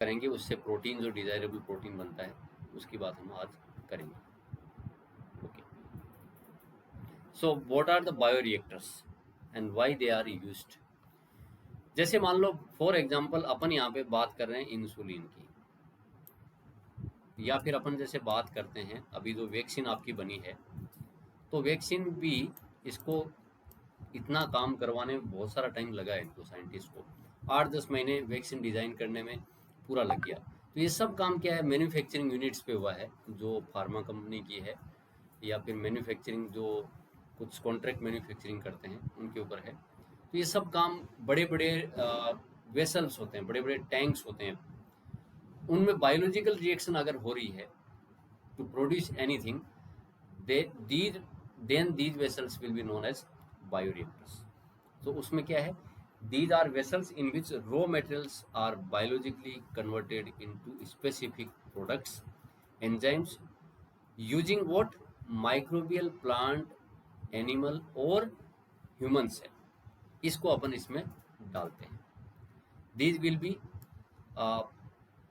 करेंगे, उससे प्रोटीन जो डिजायरेबल प्रोटीन बनता है उसकी बात हम आज करेंगे। Okay, so what are the bioreactors and why they are used. जैसे मान लो फॉर एग्जांपल अपन यहाँ पे बात कर रहे हैं इंसुलिन की, या फिर अपन जैसे बात करते हैं अभी जो वैक्सीन आपकी बनी है, तो वैक्सीन भी इसको इतना काम करवाने में बहुत सारा टाइम लगा है इनको, साइंटिस्ट को 8-10 महीने वैक्सीन डिज़ाइन करने में पूरा लग गया। तो ये सब काम क्या है, मैन्युफैक्चरिंग यूनिट्स पे हुआ है, जो फार्मा कंपनी की है या फिर मैन्युफैक्चरिंग जो कुछ कॉन्ट्रैक्ट मैन्युफैक्चरिंग करते हैं उनके ऊपर है। तो ये सब काम बड़े बड़े वेसल्स होते हैं, बड़े बड़े टैंक्स होते हैं, उनमें बायोलॉजिकल रिएक्शन अगर हो रही है to produce anything, they these then these vessels will be known as bioreactors. तो उसमें क्या है, these are vessels in which raw materials are biologically converted into specific products, enzymes, using what, microbial, plant, animal और human cell, इसको अपन इसमें डालते हैं। these will be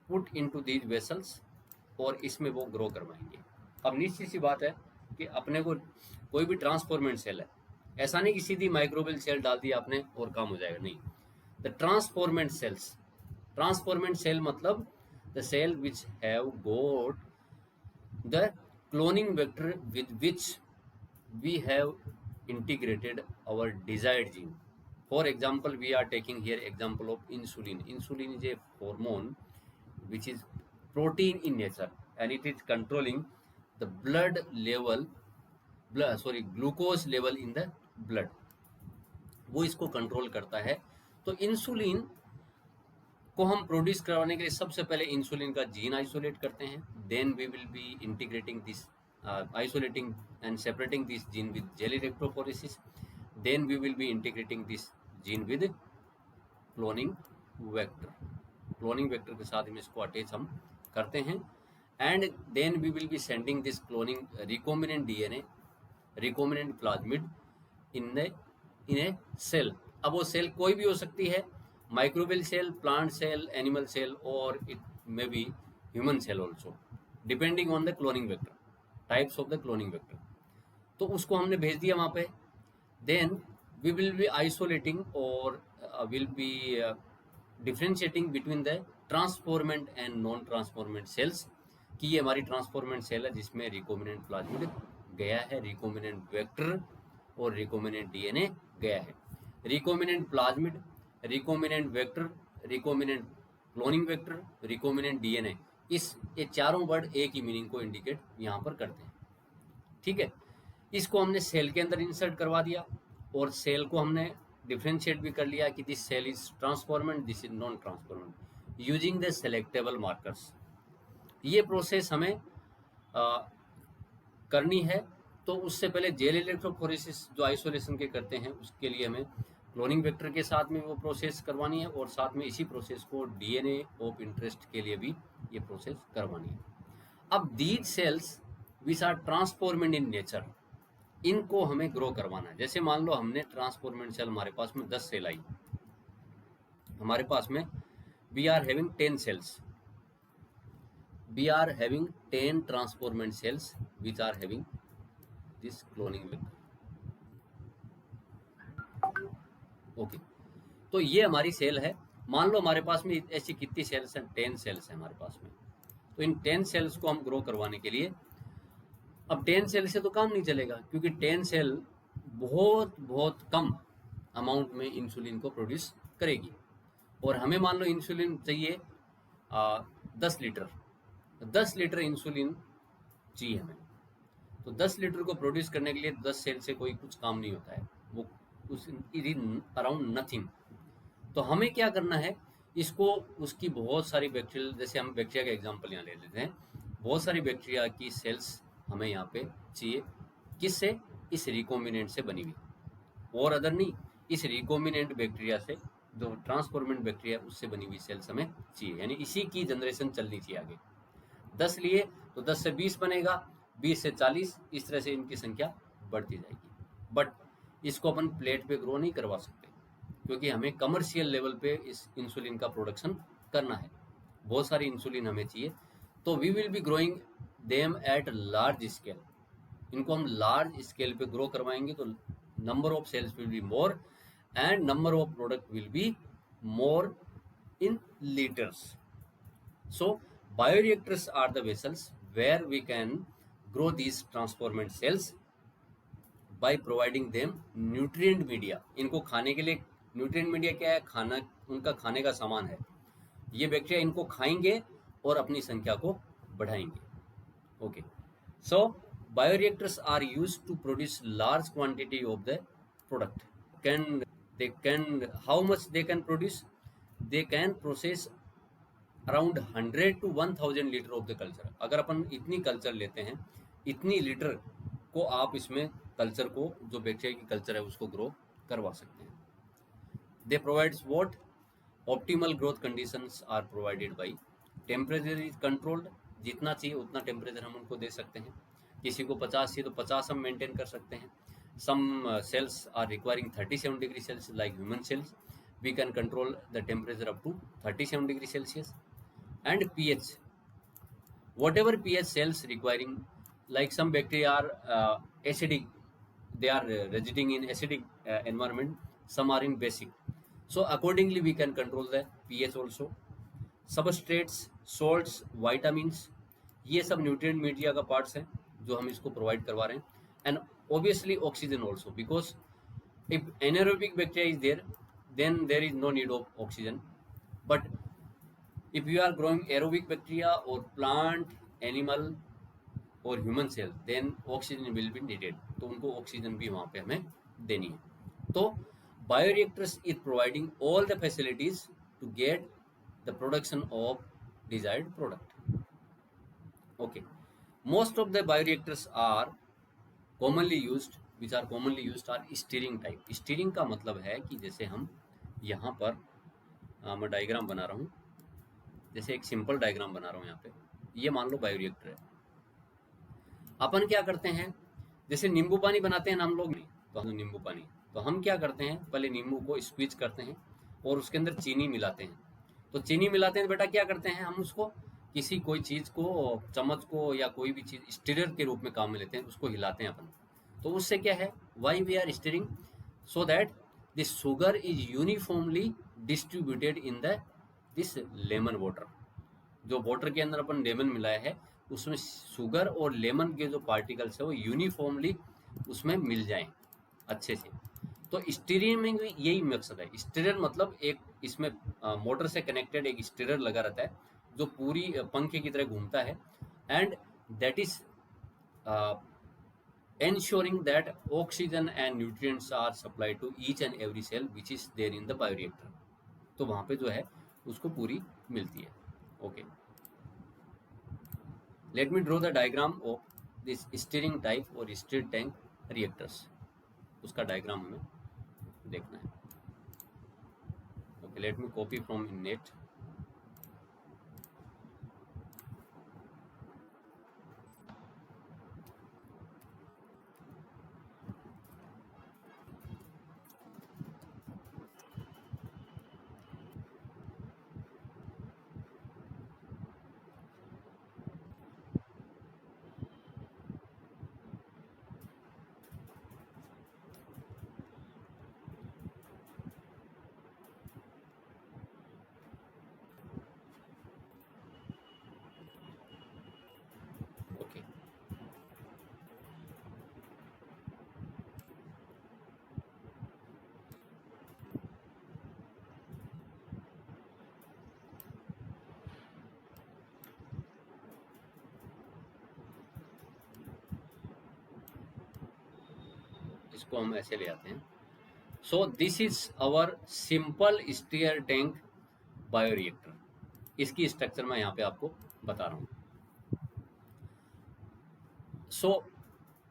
put into these vessels और इसमें वो ग्रो करवाएंगे। अब निश्चित सी बात है कि अपने को कोई भी ट्रांसफॉर्मेंट सेल है, ऐसा नहीं कि सीधी माइक्रोबियल सेल डाल दिया आपने और काम हो जाएगा, नहीं। The transformant cells, transformant cell मतलब the cell which have got the cloning vector with which we have integrated our desired gene. For example, we are taking here example of insulin. Insulin is a hormone which is protein in nature and it is controlling the blood level, glucose level in the blood. वो इसको control करता है। तो insulin को हम produce करवाने के लिए सबसे पहले इंसुलिन का जीन आइसोलेट करते हैं, then we will be integrating this isolating and separating this gene with jelly electrophoresis, then we will be integrating this gene with cloning vector, cloning vector के साथ में इसको अटैच हम करते हैं, and then we will be sending this cloning recombinant DNA, recombinant plasmid in a cell. अब वो cell कोई भी हो सकती है, microbial cell, plant cell, animal cell और it may be human cell also, depending on the cloning vector, types of the cloning vector. तो उसको हमने भेज दिया वहाँ पे, then we will be isolating और will be differentiating between the transformant and non transformant cells, कि ये हमारी ट्रांसफॉर्मेंट सेल है जिसमें रिकोमिनेंट प्लाज्मिड गया है, रिकोमिनेंट वेक्टर और रिकोमिनेंट डीएनए गया है। Recombinant plasmid, recombinant vector, recombinant cloning vector, recombinant DNA, ये चारों वर्ड एक ही मीनिंग को इंडिकेट यहाँ पर करते हैं। ठीक है, इसको हमने सेल के अंदर इंसर्ट करवा दिया और सेल को हमने डिफ्रेंशिएट भी कर लिया कि this cell is transformant, this is non transformant, using the selectable markers. ये प्रोसेस हमें करनी है। तो उससे पहले जेल इलेक्ट्रोफोरेसिस जो आइसोलेशन के करते हैं, उसके लिए हमें क्लोनिंग वेक्टर के साथ में वो प्रोसेस करवानी है और साथ में इसी प्रोसेस को डीएनए ऑफ इंटरेस्ट के लिए भी ये प्रोसेस करवानी है। अब these cells which are transformant in nature, इनको हमें ग्रो करवाना है। जैसे मान लो हमने ट्रांसफॉर्मेंट सेल, हमारे पास में 10 सेल आई, हमारे पास में we are having 10 cells, we are having 10 transformant cells which are having this cloning vector. Okay, तो ये हमारी सेल है। मान लो हमारे पास में ऐसी कितनी सेल्स हैं, 10 सेल्स हैं हमारे पास में। तो इन 10 सेल्स को हम ग्रो करवाने के लिए, अब 10 सेल से तो काम नहीं चलेगा क्योंकि 10 सेल बहुत बहुत कम अमाउंट में इंसुलिन को प्रोड्यूस करेगी और हमें मान लो इंसुलिन चाहिए 10 लीटर, 10 लीटर इंसुलिन चाहिए हमें। तो 10 लीटर को प्रोड्यूस करने के लिए 10 सेल से कोई कुछ काम नहीं होता है, वो उस अराउंड नथिंग। तो हमें क्या करना है, इसको उसकी बहुत सारी बैक्टीरियल, जैसे हम बैक्टीरिया का एग्जांपल यहाँ ले लेते हैं, बहुत सारी बैक्टीरिया की सेल्स हमें यहाँ पे चाहिए, किससे, इस रिकोम्बिनेंट से बनी हुई, और अदर नहीं, इस रिकोम्बिनेंट बैक्टीरिया से, जो ट्रांसफॉर्मेंट बैक्टीरिया उससे बनी हुई सेल्स हमें चाहिए, यानी इसी की जनरेशन चलनी चाहिए आगे। 10 लिए तो 10 से 20 बनेगा, 20 से 40, इस तरह से इनकी संख्या बढ़ती जाएगी। बट इसको अपन प्लेट पे ग्रो नहीं करवा सकते क्योंकि हमें कमर्शियल लेवल पे इस इंसुलिन का प्रोडक्शन करना है। बहुत सारी इंसुलिन हमें चाहिए, तो we will be growing them at large scale. इनको हम लार्ज स्केल पे ग्रो करवाएंगे तो number of cells will be more and number of product will be more in liters. So bioreactors are the vessels where we can grow these transformed cells by providing them nutrient media. इनको खाने के लिए nutrient media क्या है? खाना, उनका खाने का सामान है। ये बैक्टीरिया इनको खाएंगे और अपनी संख्या को बढ़ाएंगे। Okay, so bioreactors are used to produce large quantity of the product. How much they can produce? They can process around 100 to 1000 litre of the culture. अगर अपन इतनी कल्चर लेते हैं, इतनी लीटर को आप इसमें कल्चर को, जो बैक्टीरिया की कल्चर है, उसको ग्रो करवा सकते हैं। They provides what? Optimal growth conditions are provided by temperature is controlled. जितना चाहिए उतना टेम्परेचर हम उनको दे सकते हैं। किसी को 50 चाहिए तो 50 हम मेंटेन कर सकते हैं। Some cells are requiring 37 degree Celsius like human cells. We can control the temperature up to 37 degrees Celsius. And pH, whatever pH cells requiring, like some bacteria are acidic, they are residing in acidic environment, some are in basic, so accordingly we can control the pH also. Substrates, salts, vitamins, ये सब nutrient media का parts हैं जो हम इसको provide करवा रहे हैं। And obviously oxygen also, because if anaerobic bacteria is there, then there is no need of oxygen. But if you are growing aerobic bacteria or plant, animal or human cell, then oxygen will be needed. तो उनको oxygen भी वहाँ पे हमें देनी है। तो bioreactors is providing all the facilities to get the production of desired product. Okay, most of the bioreactors are commonly used, which are commonly used are steering type. Steering का मतलब है कि जैसे हम यहाँ पर मैं डायग्राम बना रहा हूँ, जैसे एक सिंपल डायग्राम बना रहा हूँ यहाँ पे, ये मान लो बायोरिएक्टर है। अपन क्या करते हैं, जैसे नींबू पानी बनाते हैं ना हम लोग, तो हम नींबू पानी, तो हम क्या करते हैं, पहले नींबू को स्क्वीज करते हैं और उसके अंदर चीनी मिलाते हैं। तो चीनी मिलाते हैं बेटा, क्या करते हैं हम उसको, किसी कोई चीज़ को, चम्मच को या कोई भी चीज़ स्टीरर के रूप में काम में लेते हैं, उसको हिलाते हैं अपन। तो उससे क्या है, why we are stirring, so that this sugar is uniformly distributed in the this lemon water. जो वाटर के अंदर अपन लेमन मिलाया है, उसमें शुगर और लेमन के जो पार्टिकल्स है वो यूनिफॉर्मली उसमें मिल जाएं अच्छे से। तो स्टीरिंग में भी यही मकसद है। स्टीरर मतलब एक इसमें मोटर से कनेक्टेड एक स्टीरर लगा रहता है जो पूरी पंखे की तरह घूमता है, and that is ensuring that oxygen and nutrients are supplied to each and every cell which is there in the bioreactor। तो वहाँ पे जो है उसको पूरी मिलती है। Okay, let me draw the diagram of this stirring type और स्टीर्ड टैंक रिएक्टर्स। उसका डायग्राम हमें देखना है। Okay, let me copy from in net. Okay, इसको हम ऐसे ले आते हैं। So this is our simple steer tank bioreactor. इसकी स्ट्रक्चर मैं यहाँ पे आपको बता रहा हूँ। So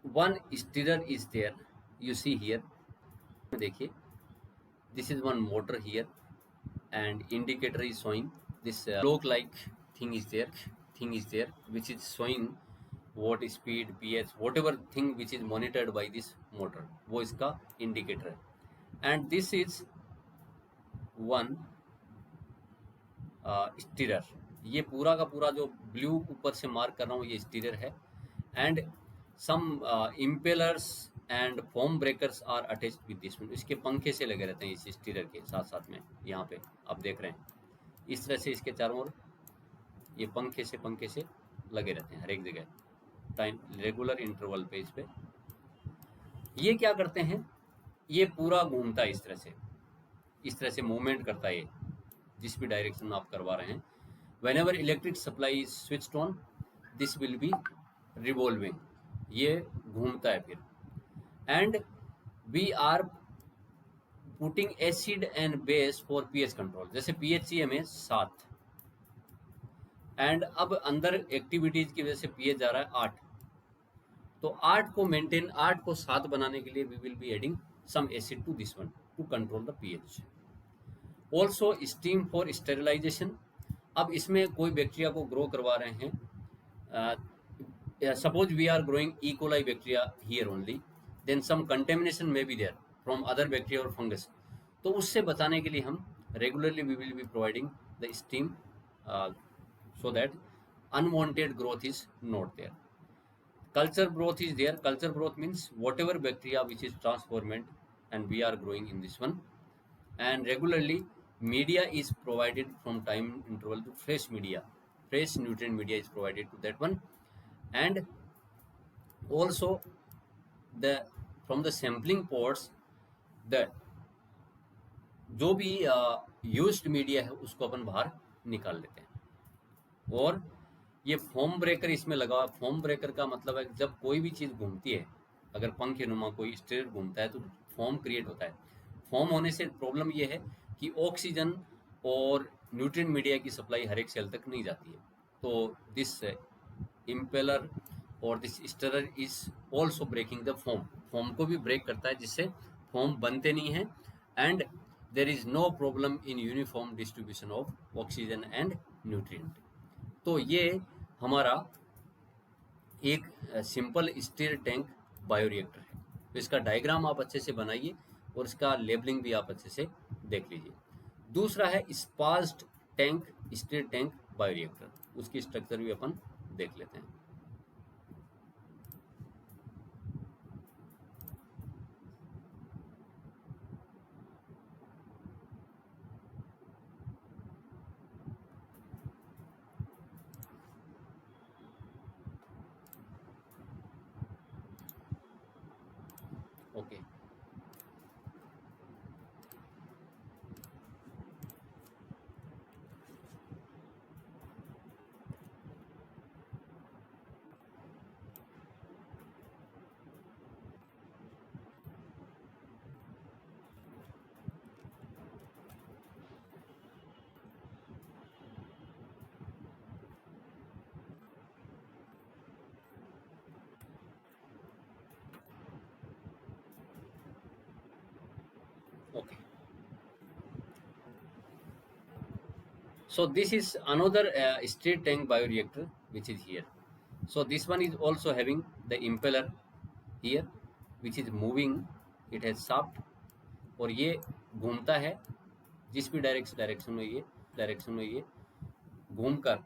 one stirrer is there, you see here, देखिए, this is one motor here and indicator is showing this clock like thing is there which is showing what speed, pH, whatever thing which is monitored by this motor, वो इसका indicator है। And this is one stirrer, ये पूरा का पूरा जो blue ऊपर से मार्क कर रहा हूँ ये स्टीरियर है, and some impellers and foam breakers are attach with this one. इसके पंखे से लगे रहते हैं इस स्टीरियर के साथ साथ में, यहाँ पे आप देख रहे हैं इस तरह से इसके चारों ओर ये पंखे से लगे रहते हैं हर एक जगह, टाइम रेगुलर इंटरवल पे। इस पे ये क्या करते हैं, ये पूरा घूमता है इस तरह से मूवमेंट करता है ये, जिस भी डायरेक्शन में आप करवा रहे हैं। whenever electric supply is switched on, this will be revolving, ये घूमता है फिर। and we are putting acid and base for pH control, जैसे pH चाहिए हमें 7, एंड अब अंदर एक्टिविटीज की वजह से pH जा रहा है 8, तो 8 को मेंटेन, 8 को 7 बनाने के लिए we will be adding some acid to this one to control the pH. also steam for sterilization, अब इसमें कोई बैक्टीरिया को ग्रो करवा रहे हैं, suppose we are growing E coli bacteria here only, then some contamination may be there from other bacteria और fungus, तो उससे बचाने के लिए हम regularly we will be providing the steam so that unwanted growth is not there. Culture growth is there. Culture growth means whatever bacteria which is transformed and we are growing in this one, and regularly media is provided from time interval to fresh media, fresh nutrient media is provided to that one, and also the from the sampling pots the जो भी used media है उसको अपन बाहर निकाल लेते हैं। और ये फॉर्म ब्रेकर इसमें लगा हुआ, फॉर्म ब्रेकर का मतलब है जब कोई भी चीज़ घूमती है, अगर पंखे नुमा कोई स्टेयर घूमता है तो फॉर्म क्रिएट होता है। फॉर्म होने से प्रॉब्लम ये है कि ऑक्सीजन और न्यूट्रिएंट मीडिया की सप्लाई हर एक सेल तक नहीं जाती है, तो दिस इम्पेलर और this stirrer is also breaking the form, form को भी ब्रेक करता है जिससे फॉर्म बनते नहीं हैं, and there is no problem in uniform distribution of oxygen and nutrient. तो ये हमारा एक सिंपल स्टील टैंक बायोरिएक्टर है। तो इसका डायग्राम आप अच्छे से बनाइए और इसका लेबलिंग भी आप अच्छे से देख लीजिए। दूसरा है स्पाज्ड टैंक स्टील टैंक बायोरिएक्टर, उसकी स्ट्रक्चर भी अपन देख लेते हैं। Okay okay, so this is another stirred tank bioreactor which is here. So this one is also having the impeller here which is moving, it has shaft, और ये घूमता है जिस भी डायरेक्शन में ये घूमकर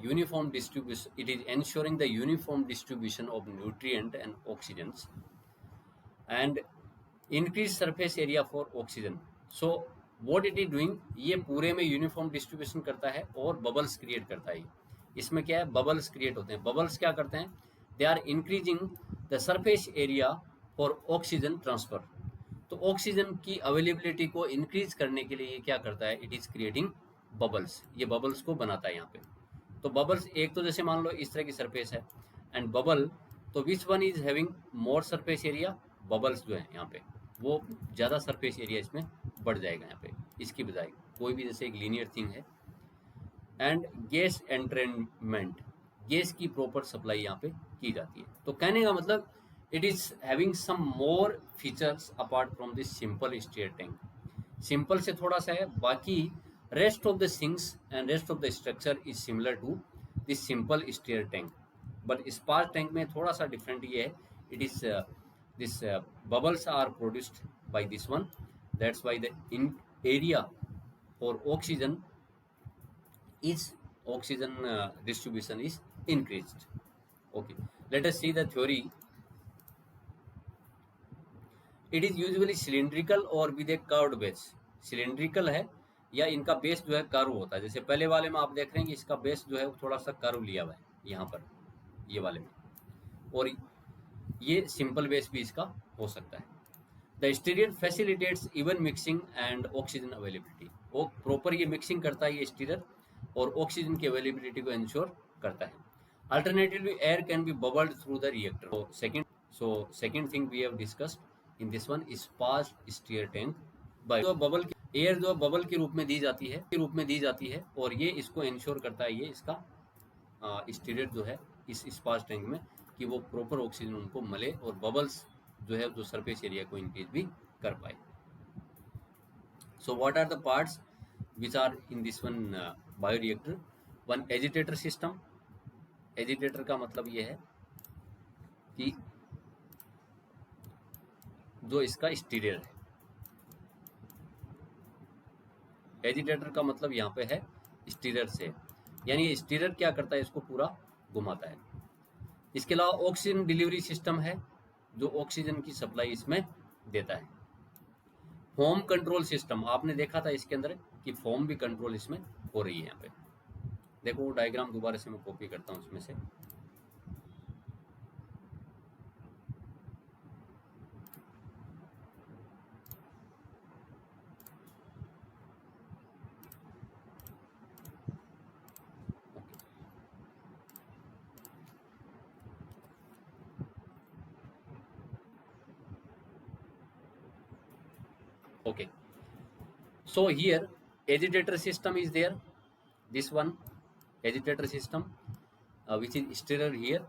uniform distribution, it is ensuring the uniform distribution of nutrient and oxygens and increase surface area for oxygen. So what it is doing, ये पूरे में यूनिफॉर्म डिस्ट्रीब्यूशन करता है और बबल्स क्रिएट करता है। इसमें क्या है, बबल्स क्रिएट होते हैं। बबल्स क्या करते हैं, they are increasing the surface area for oxygen transfer. तो ऑक्सीजन की अवेलेबिलिटी को इंक्रीज करने के लिए ये क्या करता है, इट इज क्रिएटिंग बबल्स, ये बबल्स को बनाता है यहाँ पे। तो बबल्स एक तो जैसे मान लो इस तरह की सरफेस है एंड बबल, तो which one is having more surface area, bubbles जो है यहाँ पे वो ज़्यादा सरफेस एरिया इसमें बढ़ जाएगा यहाँ पे, इसकी बजाय कोई भी जैसे एक लीनियर थिंग है। एंड गैस एंट्रेनमेंट, गैस की प्रॉपर सप्लाई यहाँ पे की जाती है। तो कहने का मतलब it is having some more features apart from this simple steer tank. Simple से थोड़ा सा है, बाकी rest of the things and rest of the structure is similar to this simple steer tank, but spark tank में थोड़ा सा different ये है, it is this bubbles are produced by this one, that's why the in area for oxygen is oxygen distribution is increased. Okay, let us see the theory. It is usually cylindrical or with a curved base. cylindrical है या इनका base जो है curve होता है, जैसे पहले वाले में आप देख रहे हैं कि इसका बेस जो है थोड़ा सा कर्व लिया हुआ है यहाँ पर, ये वाले में, और ये सिंपल बेस भी इसका हो सकता है. The stirrer facilitates even mixing and oxygen availability. वो प्रॉपर ये मिक्सिंग करता है ये स्टीरियर, और ऑक्सीजन की अवेलेबिलिटी को इंश्योर करता है. Alternatively air can be bubbled through the reactor. Second thing we have discussed in this one is passed stirred tank by जो बबल एयर जो बबल के रूप में दी जाती है और ये इसको इंश्योर करता है, ये इसका स्टीरियर जो है इस पास टैंक में, कि वो प्रॉपर ऑक्सीजन उनको मिले और बबल्स जो है जो सरफेस एरिया को इंक्रीज भी कर पाए. So what are the parts which are in this one bioreactor? One agitator system. Agitator का मतलब ये है कि जो इसका स्टीरियर है, एजिटेटर का मतलब यहाँ पे है स्टीरियर से, यानी स्टीरियर क्या करता है, इसको पूरा घुमाता है. इसके अलावा ऑक्सीजन डिलीवरी सिस्टम है जो ऑक्सीजन की सप्लाई इसमें देता है. फोम कंट्रोल सिस्टम, आपने देखा था इसके अंदर कि फोम भी कंट्रोल इसमें हो रही है. यहाँ पे देखो वो डायग्राम दोबारा से मैं कॉपी करता हूँ उसमें से. Okay, so here agitator system is there, this one agitator system which is stirrer here,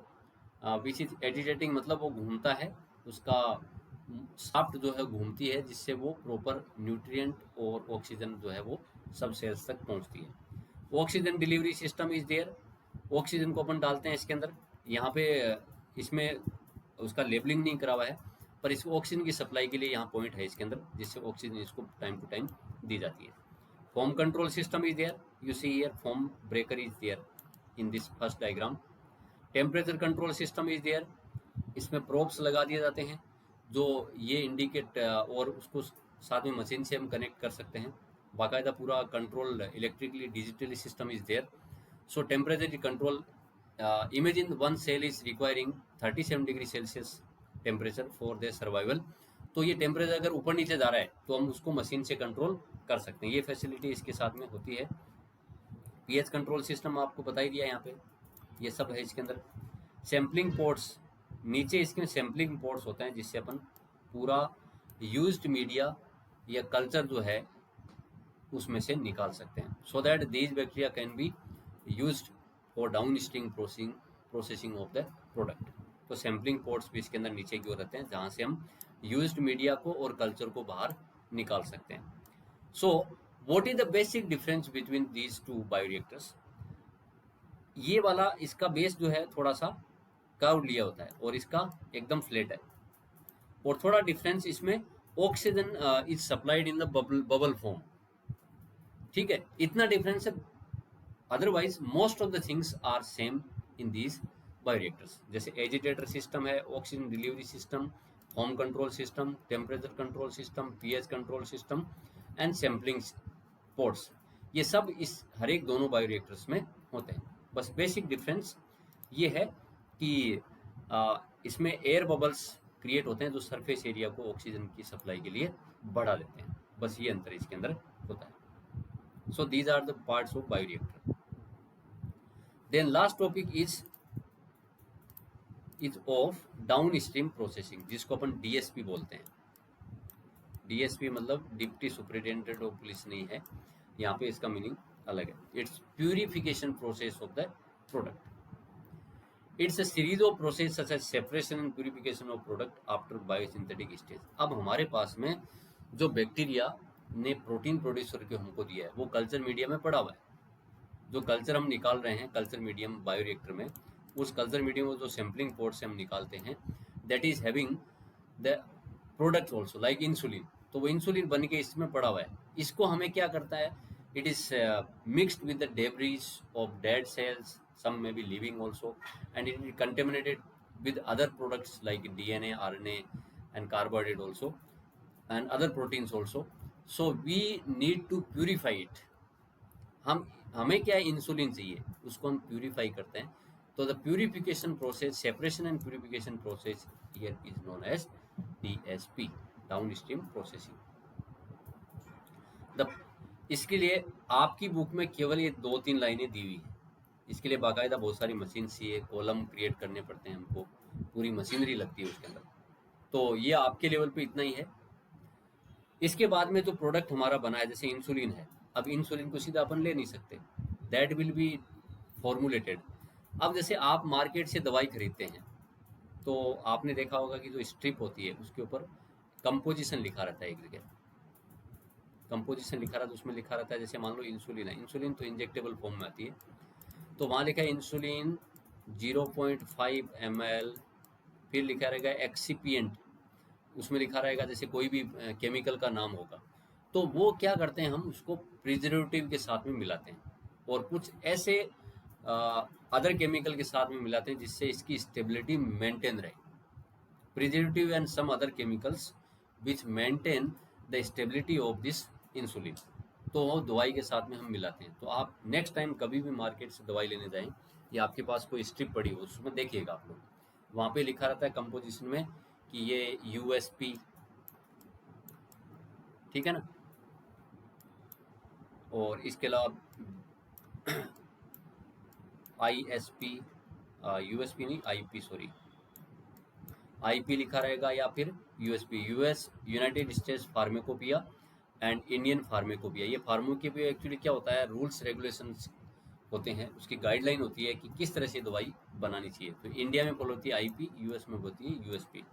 which is agitating, मतलब वो घूमता है, उसका शाफ्ट जो है घूमती है, जिससे वो प्रॉपर न्यूट्रिएंट और ऑक्सीजन जो है वो सब सेल्स तक पहुंचती है. Oxygen delivery system is there. Oxygen को अपन डालते हैं इसके अंदर, यहाँ पे इसमें उसका लेबलिंग नहीं करा हुआ है, पर इसको ऑक्सीजन की सप्लाई के लिए यहाँ पॉइंट है इसके अंदर, जिससे ऑक्सीजन इसको टाइम टू टाइम दी जाती है. Foam control system is there. You see here foam breaker is there in this first diagram. Temperature control system is there. इसमें प्रोब्स लगा दिए जाते हैं जो ये इंडिकेट, और उसको साथ में मशीन से हम कनेक्ट कर सकते हैं. बाकायदा पूरा control electrically digitally system is there. So temperature control, imagine one cell is requiring 37 degree Celsius temperature for their survival. तो ये टेम्परेचर अगर ऊपर नीचे जा रहा है तो हम उसको मशीन से कंट्रोल कर सकते हैं. ये फैसिलिटी इसके साथ में होती है. पीएच कंट्रोल सिस्टम आपको बता ही दिया यहाँ पे, ये सब है इसके अंदर. सैम्पलिंग पोर्ट्स, नीचे इसके सैम्पलिंग पोर्ट्स होते हैं जिससे अपन पूरा यूज्ड मीडिया या कल्चर जो है उसमें से निकाल सकते हैं, so that these bacteria can be used for downstream processing of the product. तो सैम्पलिंग पोर्ट्स भी इसके अंदर नीचे की ओर रहते हैं, जहाँ से हम यूज्ड मीडिया को और कल्चर को बाहर निकाल सकते हैं. So what is the basic difference between these two bioreactors? ये वाला इसका बेस जो है थोड़ा सा कर्व लिया होता है और इसका एकदम फ्लैट है. और थोड़ा डिफरेंस इसमें, oxygen is supplied in the bubble form. ठीक है, इतना डिफरेंस है. Otherwise most of the things are same in these bioreactors. जैसे एजिटेटर सिस्टम है, oxygen delivery system, foam control system, temperature control system, pH control system and sampling ports, ये सब इस हर एक दोनों बायोरिएक्टर्स में होते हैं. बस बेसिक डिफरेंस ये है कि इसमें एयर बबल्स क्रिएट होते हैं जो सरफेस एरिया को ऑक्सीजन की सप्लाई के लिए बढ़ा देते हैं. बस ये अंतर इसके अंदर होता है. So these are the parts of bioreactor. Then last topic is of downstream processing, जिसको अपन डीएसपी बोलते हैं. डीएसपी मतलब डिप्टी सुपरिटेंडेंट ऑफ पुलिस नहीं है, यहाँ पे इसका मीनिंग अलग है. It's purification process of the product. It's a series of process such as separation and purification of product after biosynthetic stage. अब हमारे पास में जो बैक्टीरिया ने प्रोटीन प्रोड्यूस करके हमको दिया है वो कल्चर मीडिया में पड़ा हुआ है. जो कल्चर हम निकाल रहे हैं कल्चर मीडियम बायोरिएक्टर में, उस कल्चर मीडियम को जो सैम्पलिंग पोर्ट से हम निकालते हैं, that is having the product also like insulin. तो वो इंसुलिन बन के इसमें पड़ा हुआ है. इसको हमें क्या करता है It is mixed with the debris of dead cells, some may be living also, and it is contaminated with other products like DNA, RNA, and carbohydrate also, and other proteins also. So we need to purify it. हमें क्या है, insulin चाहिए, उसको हम purify करते हैं. तो the purification process, separation and purification process here is known as DSP, downstream processing. The इसके लिए आपकी बुक में केवल ये 2-3 लाइनें दी हुई है. इसके लिए बाकायदा बहुत सारी मशीन चाहिए, कॉलम क्रिएट करने पड़ते हैं हमको, पूरी मशीनरी लगती है उसके अंदर. तो ये आपके लेवल पे इतना ही है. इसके बाद में जो प्रोडक्ट हमारा बना है, जैसे इंसुलिन है, अब इंसुलिन को सीधा अपन ले नहीं सकते, दैट विल बी फॉर्मुलेटेड. अब जैसे आप मार्केट से दवाई खरीदते हैं तो आपने देखा होगा कि जो स्ट्रिप होती है उसके ऊपर कंपोजिशन लिखा रहता है. एक जगह कंपोजिशन लिखा रहता है, उसमें लिखा रहता है, जैसे मान लो इंसुलिन है, इंसुलिन तो इंजेक्टेबल फॉर्म में आती है, तो वहाँ लिखा है इंसुलिन 0.5 ml, फिर लिखा रहेगा एक्सिपिएंट, उसमें लिखा रहेगा जैसे कोई भी केमिकल का नाम होगा. तो वो क्या करते हैं, हम उसको प्रिजर्वेटिव के साथ में मिलाते हैं और कुछ ऐसे अदर केमिकल के साथ में मिलाते हैं जिससे इसकी स्टेबिलिटी मेंटेन रहे. Preservative and some other chemicals which maintain the stability of this insulin, तो वो दवाई के साथ में हम मिलाते हैं. तो आप नेक्स्ट टाइम कभी भी मार्केट से दवाई लेने जाएं या आपके पास कोई स्ट्रिप पड़ी हो, उसमें देखिएगा आप लोग, वहाँ पे लिखा रहता है कंपोजिशन में कि ये USP, ठीक है ना. और इसके अलावा ISP, USP नहीं, IP सॉरी, IP लिखा रहेगा, या फिर USP, United States pharmacopoeia and Indian pharmacopoeia. ये फार्मेकोपिया एक्चुअली क्या होता है, रूल्स रेगुलेशंस होते हैं, उसकी गाइडलाइन होती है कि किस तरह से दवाई बनानी चाहिए. तो इंडिया में फॉलो होती है IP, US में होती है USP.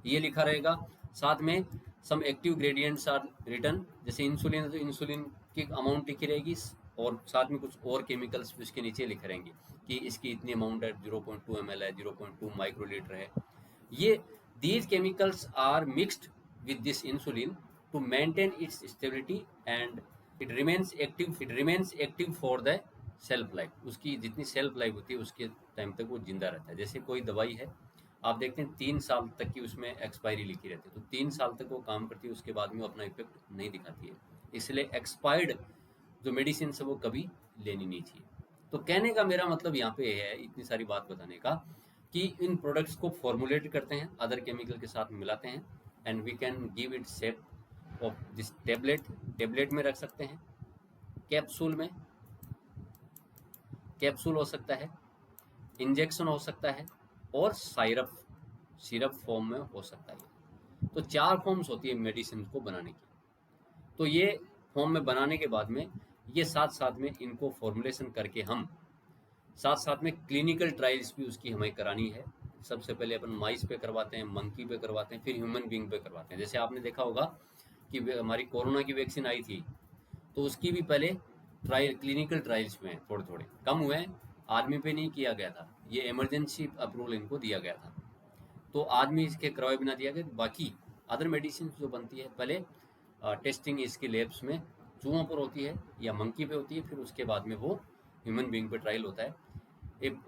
ये लिखा रहेगा. साथ में सम एक्टिव ग्रेडियंट्स आर रिटर्न, जैसे इंसुलिन है तो इंसुलिन की अमाउंट लिखी रहेगी, और साथ में कुछ और केमिकल्स उसके नीचे लिखे रहेंगे कि इसकी इतनी अमाउंट है, 0.2 ml है, 0.2 माइक्रोलीटर है. ये these chemicals are mixed with this insulin to maintain its stability and it remains active for the shelf life. उसकी जितनी सेल्फ लाइफ होती है उसके टाइम तक वो जिंदा रहता है. जैसे कोई दवाई है, आप देखते हैं 3 साल तक की उसमें एक्सपायरी लिखी रहती है, तो 3 साल तक वो काम करती है, उसके बाद में वो अपना इफेक्ट नहीं दिखाती है. इसलिए एक्सपायर्ड जो मेडिसिन है वो कभी लेनी नहीं चाहिए. तो कहने का मेरा मतलब यहाँ पे है, इतनी सारी बात बताने का, कि इन प्रोडक्ट्स को फॉर्मुलेट करते हैं, अदर केमिकल के साथ मिलाते हैं, and we can give it shape of this tablet में रख सकते हैं, कैप्सूल हो सकता है, इंजेक्शन हो सकता है, और सिरप फॉर्म में हो सकता है. तो 4 फॉर्म्स होती है मेडिसिन को बनाने की. तो ये फॉर्म में बनाने के बाद में ये साथ में इनको फॉर्मुलेशन करके हम साथ में क्लिनिकल ट्रायल्स भी उसकी हमें करानी है. सबसे पहले अपन माइस पे करवाते हैं, मंकी पे करवाते हैं, फिर ह्यूमन बीइंग पे करवाते हैं. जैसे आपने देखा होगा कि हमारी कोरोना की वैक्सीन आई थी, तो उसकी भी पहले क्लिनिकल ट्रायल्स में थोड़े कम हुए, आदमी पे नहीं किया गया था, ये इमरजेंसी अप्रूवल इनको दिया गया था, तो आदमी इसके करवाए बिना दिया गया. बाकी अदर मेडिसिन जो बनती है पहले टेस्टिंग इसके लेब्स में चूहों पर होती है या मंकी पे होती है, फिर उसके बाद में वो ह्यूमन बीइंग पे ट्रायल होता है.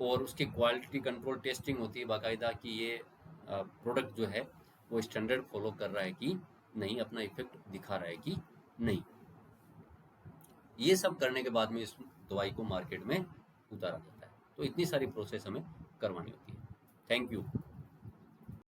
और उसकी क्वालिटी कंट्रोल टेस्टिंग होती है बाकायदा कि ये प्रोडक्ट जो है वो स्टैंडर्ड फॉलो कर रहा है कि नहीं, अपना इफेक्ट दिखा रहा है कि नहीं. ये सब करने के बाद में इस दवाई को मार्केट में उतारा जाता है. तो इतनी सारी प्रोसेस हमें करवानी होती है. Thank you.